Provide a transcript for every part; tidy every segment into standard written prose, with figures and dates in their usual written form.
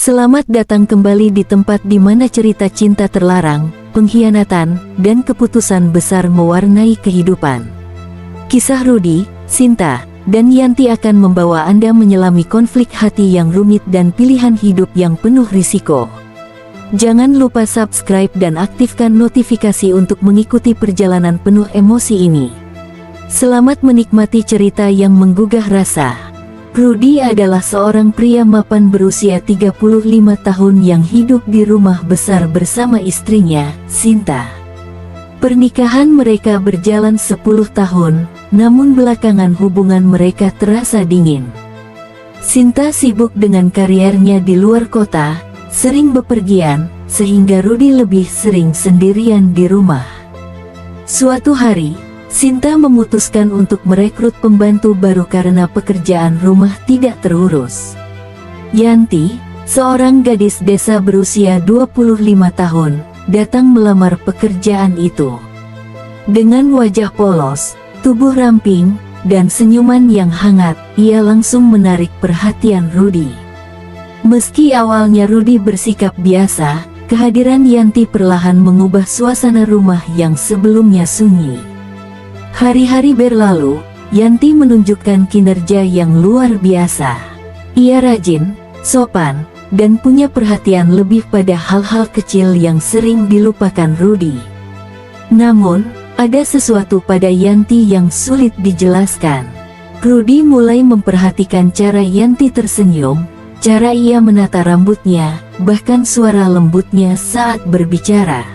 Selamat datang kembali di tempat di mana cerita cinta terlarang, pengkhianatan, dan keputusan besar mewarnai kehidupan. Kisah Rudy, Sinta, dan Yanti akan membawa Anda menyelami konflik hati yang rumit dan pilihan hidup yang penuh risiko. Jangan lupa subscribe dan aktifkan notifikasi untuk mengikuti perjalanan penuh emosi ini. Selamat menikmati cerita yang menggugah rasa. Rudy adalah seorang pria mapan berusia 35 tahun yang hidup di rumah besar bersama istrinya, Sinta. Pernikahan mereka berjalan 10 tahun, namun belakangan hubungan mereka terasa dingin. Sinta sibuk dengan kariernya di luar kota, sering bepergian, sehingga Rudy lebih sering sendirian di rumah. Suatu hari, Sinta memutuskan untuk merekrut pembantu baru karena pekerjaan rumah tidak terurus. Yanti, seorang gadis desa berusia 25 tahun, datang melamar pekerjaan itu. Dengan wajah polos, tubuh ramping, dan senyuman yang hangat, ia langsung menarik perhatian Rudy. Meski awalnya Rudy bersikap biasa, kehadiran Yanti perlahan mengubah suasana rumah yang sebelumnya sunyi. Hari-hari berlalu, Yanti menunjukkan kinerja yang luar biasa. Ia rajin, sopan, dan punya perhatian lebih pada hal-hal kecil yang sering dilupakan Rudy. Namun, ada sesuatu pada Yanti yang sulit dijelaskan. Rudy mulai memperhatikan cara Yanti tersenyum, cara ia menata rambutnya, bahkan suara lembutnya saat berbicara.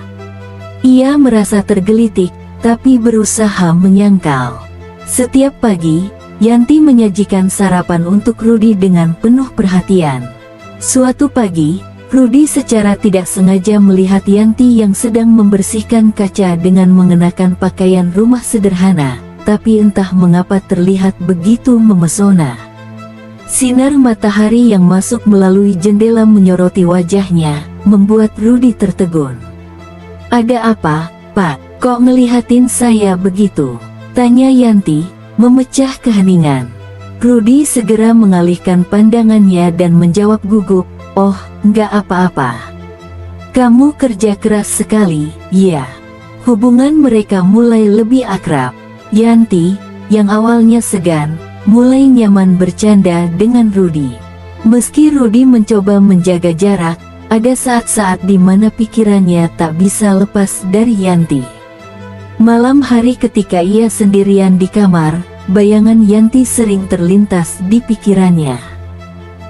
Ia merasa tergelitik, tapi berusaha menyangkal. Setiap pagi, Yanti menyajikan sarapan untuk Rudy dengan penuh perhatian. Suatu pagi, Rudy secara tidak sengaja melihat Yanti yang sedang membersihkan kaca dengan mengenakan pakaian rumah sederhana, tapi entah mengapa terlihat begitu memesona. Sinar matahari yang masuk melalui jendela menyoroti wajahnya, membuat Rudy tertegun. "Ada apa, Pak? Kok ngelihatin saya begitu?" tanya Yanti, memecah keheningan. Rudy segera mengalihkan pandangannya dan menjawab gugup, "Oh, nggak apa-apa. Kamu kerja keras sekali, ya." Hubungan mereka mulai lebih akrab. Yanti, yang awalnya segan, mulai nyaman bercanda dengan Rudy. Meski Rudy mencoba menjaga jarak, ada saat-saat di mana pikirannya tak bisa lepas dari Yanti. Malam hari ketika ia sendirian di kamar, bayangan Yanti sering terlintas di pikirannya.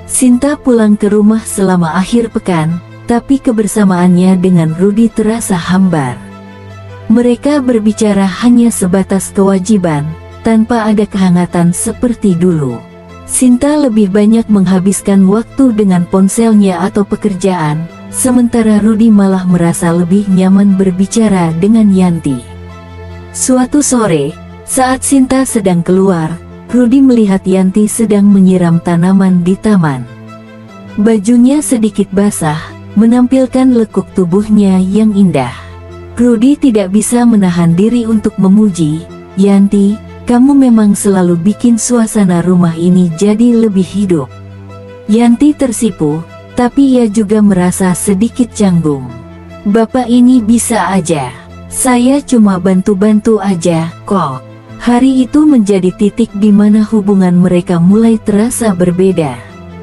Sinta pulang ke rumah selama akhir pekan, tapi kebersamaannya dengan Rudy terasa hambar. Mereka berbicara hanya sebatas kewajiban, tanpa ada kehangatan seperti dulu. Sinta lebih banyak menghabiskan waktu dengan ponselnya atau pekerjaan, sementara Rudy malah merasa lebih nyaman berbicara dengan Yanti. Suatu sore, saat Sinta sedang keluar, Rudy melihat Yanti sedang menyiram tanaman di taman. Bajunya sedikit basah, menampilkan lekuk tubuhnya yang indah. Rudy tidak bisa menahan diri untuk memuji, "Yanti, kamu memang selalu bikin suasana rumah ini jadi lebih hidup." Yanti tersipu, tapi ia juga merasa sedikit canggung. "Bapak ini bisa aja. Saya cuma bantu-bantu aja, kok." Hari itu menjadi titik di mana hubungan mereka mulai terasa berbeda.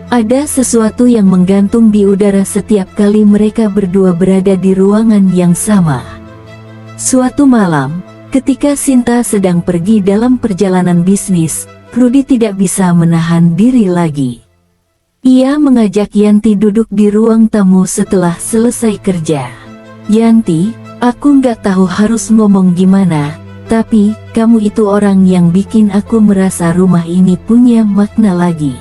Ada sesuatu yang menggantung di udara setiap kali mereka berdua berada di ruangan yang sama. Suatu malam, ketika Sinta sedang pergi dalam perjalanan bisnis, Rudy tidak bisa menahan diri lagi. Ia mengajak Yanti duduk di ruang tamu setelah selesai kerja. "Yanti, aku nggak tahu harus ngomong gimana, tapi kamu itu orang yang bikin aku merasa rumah ini punya makna lagi."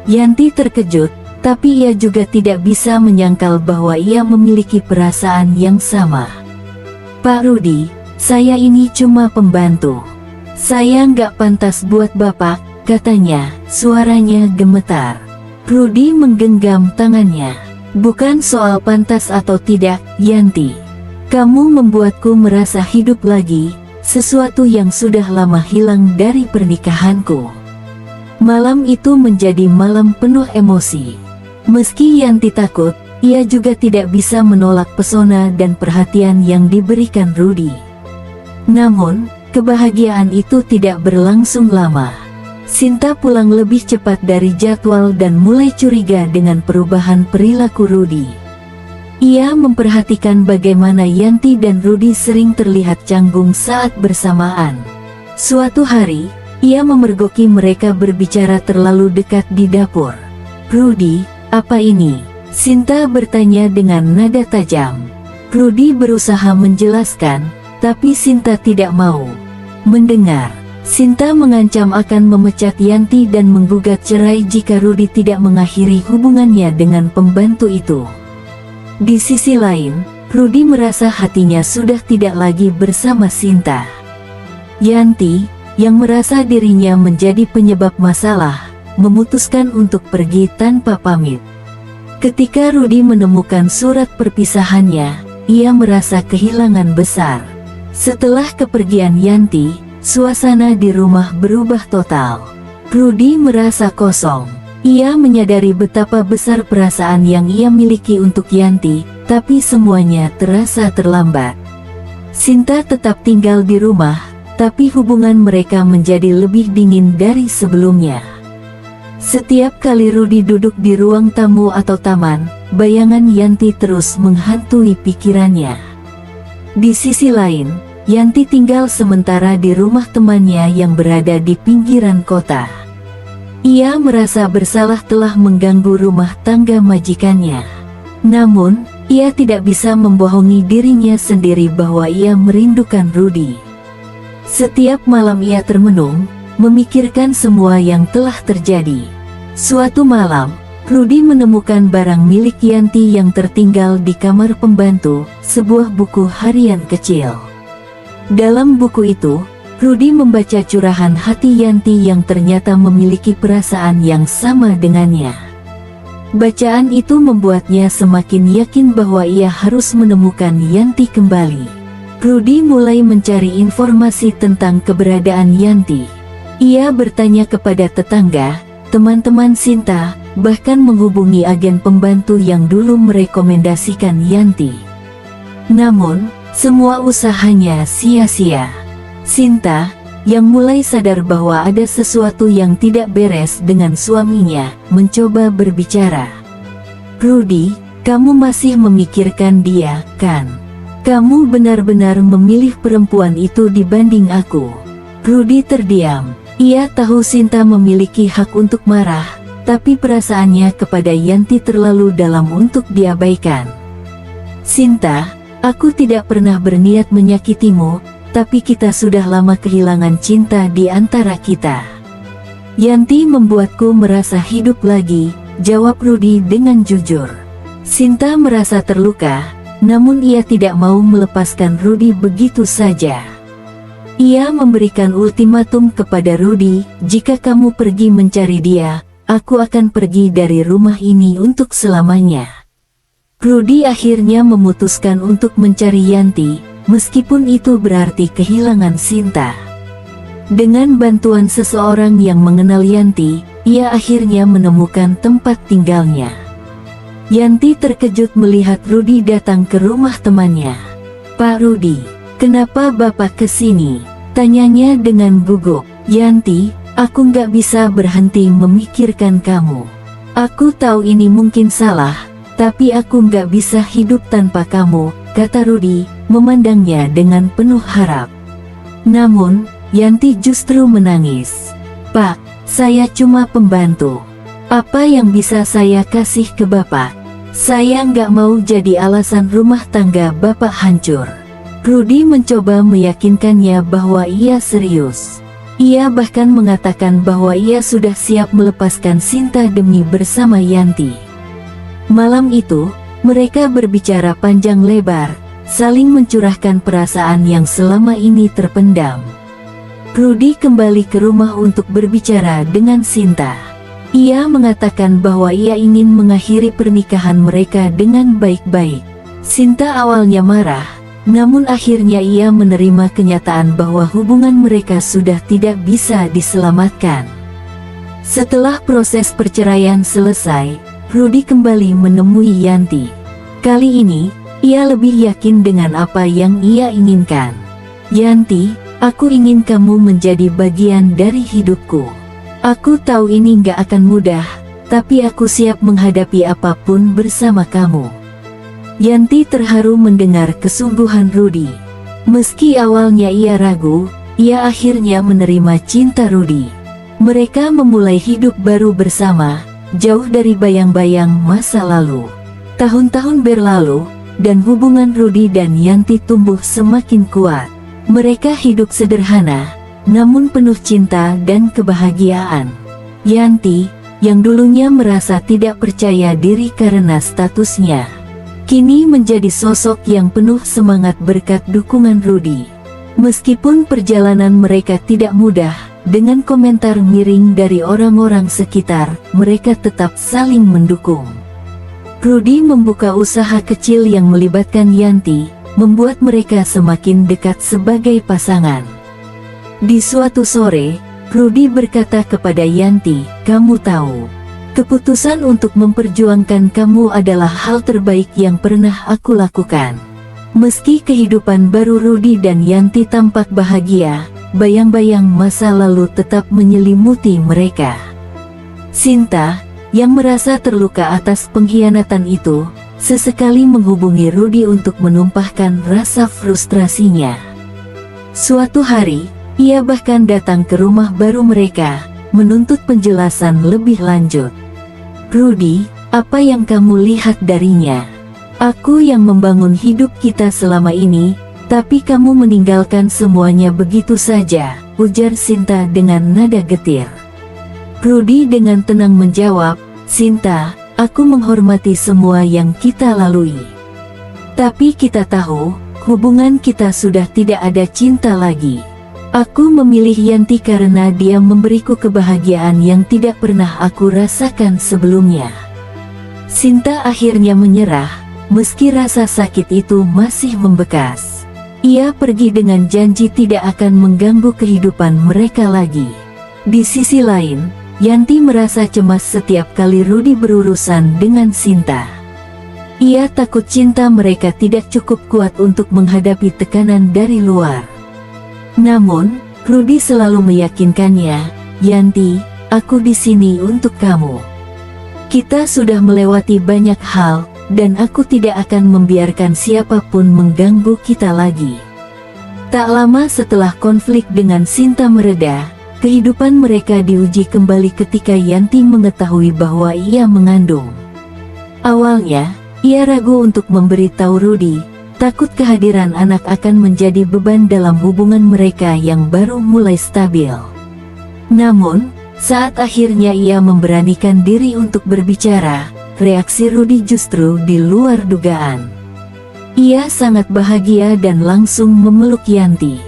Yanti terkejut, tapi ia juga tidak bisa menyangkal bahwa ia memiliki perasaan yang sama. "Pak Rudy, saya ini cuma pembantu. Saya nggak pantas buat Bapak," katanya, suaranya gemetar. Rudy menggenggam tangannya. "Bukan soal pantas atau tidak, Yanti. Kamu membuatku merasa hidup lagi, sesuatu yang sudah lama hilang dari pernikahanku." Malam itu menjadi malam penuh emosi. Meski Yanti takut, ia juga tidak bisa menolak pesona dan perhatian yang diberikan Rudy. Namun, kebahagiaan itu tidak berlangsung lama. Sinta pulang lebih cepat dari jadwal dan mulai curiga dengan perubahan perilaku Rudy. Ia memperhatikan bagaimana Yanti dan Rudy sering terlihat canggung saat bersamaan. Suatu hari, ia memergoki mereka berbicara terlalu dekat di dapur. "Rudy, apa ini?" Sinta bertanya dengan nada tajam. Rudy berusaha menjelaskan, tapi Sinta tidak mau mendengar. Sinta mengancam akan memecat Yanti dan menggugat cerai jika Rudy tidak mengakhiri hubungannya dengan pembantu itu. Di sisi lain, Rudy merasa hatinya sudah tidak lagi bersama Sinta. Yanti, yang merasa dirinya menjadi penyebab masalah, memutuskan untuk pergi tanpa pamit. Ketika Rudy menemukan surat perpisahannya, ia merasa kehilangan besar. Setelah kepergian Yanti, suasana di rumah berubah total. Rudy merasa kosong. Ia menyadari betapa besar perasaan yang ia miliki untuk Yanti, tapi semuanya terasa terlambat. Sinta tetap tinggal di rumah, tapi hubungan mereka menjadi lebih dingin dari sebelumnya. Setiap kali Rudy duduk di ruang tamu atau taman, bayangan Yanti terus menghantui pikirannya. Di sisi lain, Yanti tinggal sementara di rumah temannya yang berada di pinggiran kota. Ia merasa bersalah telah mengganggu rumah tangga majikannya. Namun, ia tidak bisa membohongi dirinya sendiri bahwa ia merindukan Rudy. Setiap malam ia termenung, memikirkan semua yang telah terjadi. Suatu malam, Rudy menemukan barang milik Yanti yang tertinggal di kamar pembantu, sebuah buku harian kecil. Dalam buku itu, Rudy membaca curahan hati Yanti yang ternyata memiliki perasaan yang sama dengannya. Bacaan itu membuatnya semakin yakin bahwa ia harus menemukan Yanti kembali. Rudy mulai mencari informasi tentang keberadaan Yanti. Ia bertanya kepada tetangga, teman-teman Sinta, bahkan menghubungi agen pembantu yang dulu merekomendasikan Yanti. Namun, semua usahanya sia-sia. Sinta, yang mulai sadar bahwa ada sesuatu yang tidak beres dengan suaminya, mencoba berbicara. "Rudy, kamu masih memikirkan dia, kan? Kamu benar-benar memilih perempuan itu dibanding aku." Rudy terdiam. Ia tahu Sinta memiliki hak untuk marah, tapi perasaannya kepada Yanti terlalu dalam untuk diabaikan. "Sinta, aku tidak pernah berniat menyakitimu, tapi kita sudah lama kehilangan cinta di antara kita. Yanti membuatku merasa hidup lagi," jawab Rudy dengan jujur. Sinta merasa terluka, namun ia tidak mau melepaskan Rudy begitu saja. Ia memberikan ultimatum kepada Rudy, "Jika kamu pergi mencari dia, aku akan pergi dari rumah ini untuk selamanya." Rudy akhirnya memutuskan untuk mencari Yanti, meskipun itu berarti kehilangan Sinta. Dengan bantuan seseorang yang mengenal Yanti, ia akhirnya menemukan tempat tinggalnya. Yanti terkejut melihat Rudy datang ke rumah temannya. "Pak Rudy, kenapa Bapak kesini?" tanyanya dengan gugup. "Yanti, aku nggak bisa berhenti memikirkan kamu. Aku tahu ini mungkin salah, tapi aku nggak bisa hidup tanpa kamu," kata Rudy, memandangnya dengan penuh harap. Namun, Yanti justru menangis. "Pak, saya cuma pembantu. Apa yang bisa saya kasih ke Bapak? Saya nggak mau jadi alasan rumah tangga Bapak hancur." Rudy mencoba meyakinkannya bahwa ia serius. Ia bahkan mengatakan bahwa ia sudah siap melepaskan Sinta demi bersama Yanti. Malam itu, mereka berbicara panjang lebar, saling mencurahkan perasaan yang selama ini terpendam. Rudy kembali ke rumah untuk berbicara dengan Sinta. Ia mengatakan bahwa ia ingin mengakhiri pernikahan mereka dengan baik-baik. Sinta awalnya marah, namun akhirnya ia menerima kenyataan bahwa hubungan mereka sudah tidak bisa diselamatkan. Setelah proses perceraian selesai, Rudy kembali menemui Yanti. Kali ini, ia lebih yakin dengan apa yang ia inginkan. "Yanti, aku ingin kamu menjadi bagian dari hidupku. Aku tahu ini gak akan mudah, tapi aku siap menghadapi apapun bersama kamu." Yanti terharu mendengar kesungguhan Rudy. Meski awalnya ia ragu, ia akhirnya menerima cinta Rudy. Mereka memulai hidup baru bersama, jauh dari bayang-bayang masa lalu. Tahun-tahun berlalu, dan hubungan Rudy dan Yanti tumbuh semakin kuat. Mereka hidup sederhana, namun penuh cinta dan kebahagiaan. Yanti, yang dulunya merasa tidak percaya diri karena statusnya, kini menjadi sosok yang penuh semangat berkat dukungan Rudy. Meskipun perjalanan mereka tidak mudah, dengan komentar miring dari orang-orang sekitar, mereka tetap saling mendukung. Rudy membuka usaha kecil yang melibatkan Yanti, membuat mereka semakin dekat sebagai pasangan. Di suatu sore, Rudy berkata kepada Yanti, "Kamu tahu, keputusan untuk memperjuangkan kamu adalah hal terbaik yang pernah aku lakukan." Meski kehidupan baru Rudy dan Yanti tampak bahagia, bayang-bayang masa lalu tetap menyelimuti mereka. Sinta, yang merasa terluka atas pengkhianatan itu, sesekali menghubungi Rudy untuk menumpahkan rasa frustrasinya. Suatu hari, ia bahkan datang ke rumah baru mereka, menuntut penjelasan lebih lanjut. "Rudy, apa yang kamu lihat darinya? Aku yang membangun hidup kita selama ini, tapi kamu meninggalkan semuanya begitu saja," ujar Sinta dengan nada getir. Rudy dengan tenang menjawab, "Sinta, aku menghormati semua yang kita lalui. Tapi kita tahu, hubungan kita sudah tidak ada cinta lagi. Aku memilih Yanti karena dia memberiku kebahagiaan yang tidak pernah aku rasakan sebelumnya." Sinta akhirnya menyerah, meski rasa sakit itu masih membekas. Ia pergi dengan janji tidak akan mengganggu kehidupan mereka lagi. Di sisi lain, Yanti merasa cemas setiap kali Rudy berurusan dengan Sinta. Ia takut cinta mereka tidak cukup kuat untuk menghadapi tekanan dari luar. Namun, Rudy selalu meyakinkannya, "Yanti, aku di sini untuk kamu. Kita sudah melewati banyak hal, dan aku tidak akan membiarkan siapapun mengganggu kita lagi." Tak lama setelah konflik dengan Sinta mereda, kehidupan mereka diuji kembali ketika Yanti mengetahui bahwa ia mengandung. Awalnya, ia ragu untuk memberitahu Rudy, takut kehadiran anak akan menjadi beban dalam hubungan mereka yang baru mulai stabil. Namun, saat akhirnya ia memberanikan diri untuk berbicara, reaksi Rudy justru di luar dugaan. Ia sangat bahagia dan langsung memeluk Yanti.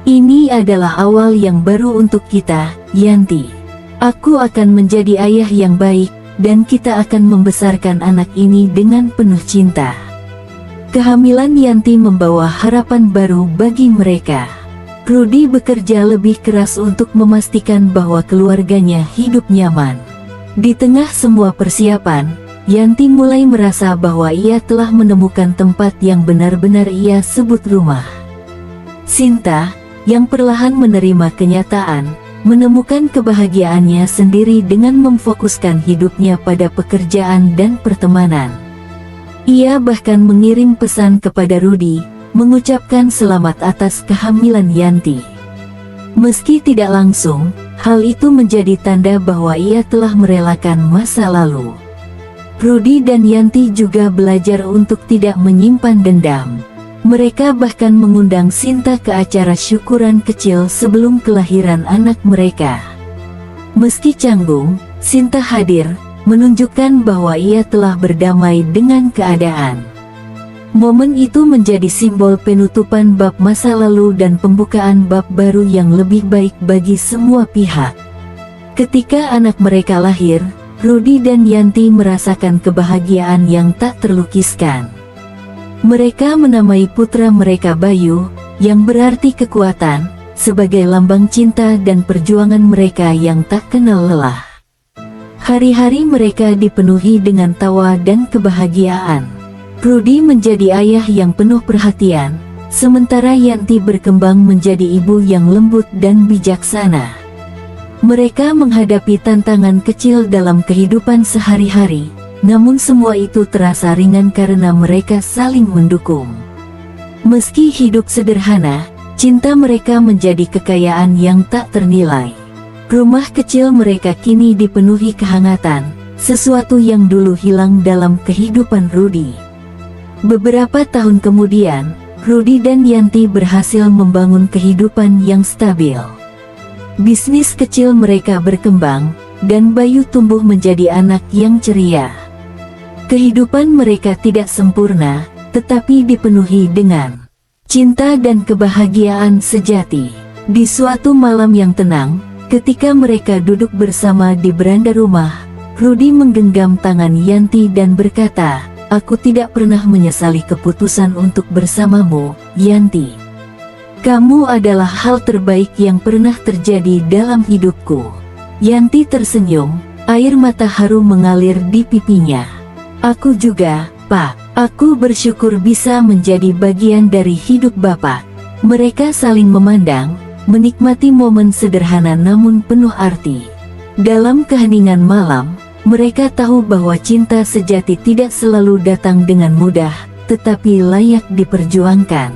"Ini adalah awal yang baru untuk kita, Yanti. Aku akan menjadi ayah yang baik, dan kita akan membesarkan anak ini dengan penuh cinta." Kehamilan Yanti membawa harapan baru bagi mereka. Rudy bekerja lebih keras untuk memastikan bahwa keluarganya hidup nyaman. Di tengah semua persiapan, Yanti mulai merasa bahwa ia telah menemukan tempat yang benar-benar ia sebut rumah. Sinta, yang perlahan menerima kenyataan, menemukan kebahagiaannya sendiri dengan memfokuskan hidupnya pada pekerjaan dan pertemanan. Ia bahkan mengirim pesan kepada Rudy, mengucapkan selamat atas kehamilan Yanti. Meski tidak langsung, hal itu menjadi tanda bahwa ia telah merelakan masa lalu. Rudy dan Yanti juga belajar untuk tidak menyimpan dendam. Mereka bahkan mengundang Sinta ke acara syukuran kecil sebelum kelahiran anak mereka. Meski canggung, Sinta hadir, menunjukkan bahwa ia telah berdamai dengan keadaan. Momen itu menjadi simbol penutupan bab masa lalu dan pembukaan bab baru yang lebih baik bagi semua pihak. Ketika anak mereka lahir, Rudy dan Yanti merasakan kebahagiaan yang tak terlukiskan. Mereka menamai putra mereka Bayu, yang berarti kekuatan, sebagai lambang cinta dan perjuangan mereka yang tak kenal lelah. Hari-hari mereka dipenuhi dengan tawa dan kebahagiaan. Rudy menjadi ayah yang penuh perhatian, sementara Yanti berkembang menjadi ibu yang lembut dan bijaksana. Mereka menghadapi tantangan kecil dalam kehidupan sehari-hari, namun semua itu terasa ringan karena mereka saling mendukung. Meski hidup sederhana, cinta mereka menjadi kekayaan yang tak ternilai. Rumah kecil mereka kini dipenuhi kehangatan, sesuatu yang dulu hilang dalam kehidupan Rudy. Beberapa tahun kemudian, Rudy dan Yanti berhasil membangun kehidupan yang stabil. Bisnis kecil mereka berkembang, dan Bayu tumbuh menjadi anak yang ceria. Kehidupan mereka tidak sempurna, tetapi dipenuhi dengan cinta dan kebahagiaan sejati. Di suatu malam yang tenang, ketika mereka duduk bersama di beranda rumah, Rudy menggenggam tangan Yanti dan berkata, "Aku tidak pernah menyesali keputusan untuk bersamamu, Yanti. Kamu adalah hal terbaik yang pernah terjadi dalam hidupku." Yanti tersenyum, air mata haru mengalir di pipinya. "Aku juga, Pak. Aku bersyukur bisa menjadi bagian dari hidup Bapak." Mereka saling memandang, menikmati momen sederhana namun penuh arti. Dalam keheningan malam, mereka tahu bahwa cinta sejati tidak selalu datang dengan mudah, tetapi layak diperjuangkan.